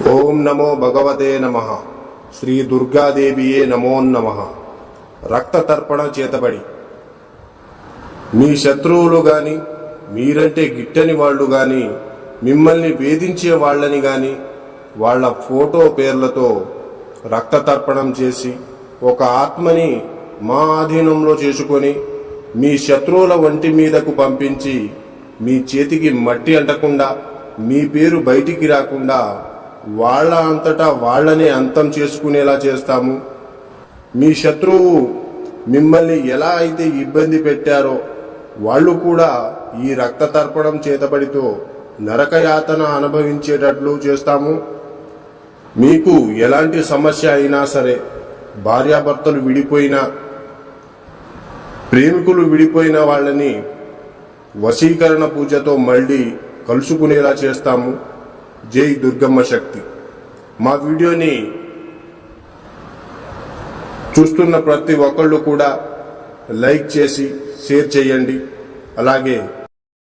ఓం నమో భగవతే నమః. శ్రీ దుర్గాదేవియే నమో నమః. రక్త తర్పణ చేతబడి మీ శత్రువులు గాని, మీరంటే గిట్టని వాళ్ళు గాని, మిమ్మల్ని వేధించే వాళ్ళని గాని వాళ్ళ ఫోటో పేర్లతో రక్త తర్పణం చేసి ఒక ఆత్మని మా ఆధీనంలో చేసుకొని మీ శత్రువుల వంటి మీదకు పంపించి మీ చేతికి మట్టి అంటకుండా, మీ పేరు బయటికి రాకుండా వాళ్ళ అంతటా వాళ్ళనే అంతం చేసుకునేలా చేస్తాము. మీ శత్రువు మిమ్మల్ని ఎలా అయితే ఇబ్బంది పెట్టారో వాళ్ళు కూడా ఈ రక్త తర్పణం చేతబడితో నరకయాతన అనుభవించేటట్లు చేస్తాము. మీకు ఎలాంటి సమస్య అయినా సరే, భార్యాభర్తలు విడిపోయినా, ప్రేమికులు విడిపోయిన వాళ్ళని వశీకరణ పూజతో మళ్ళీ కలుసుకునేలా చేస్తాము. జై దుర్గమ్మ శక్తి. మా వీడియోని చూస్తున్న ప్రతి ఒక్కళ్ళు కూడా లైక్ చేసి షేర్ చేయండి. అలాగే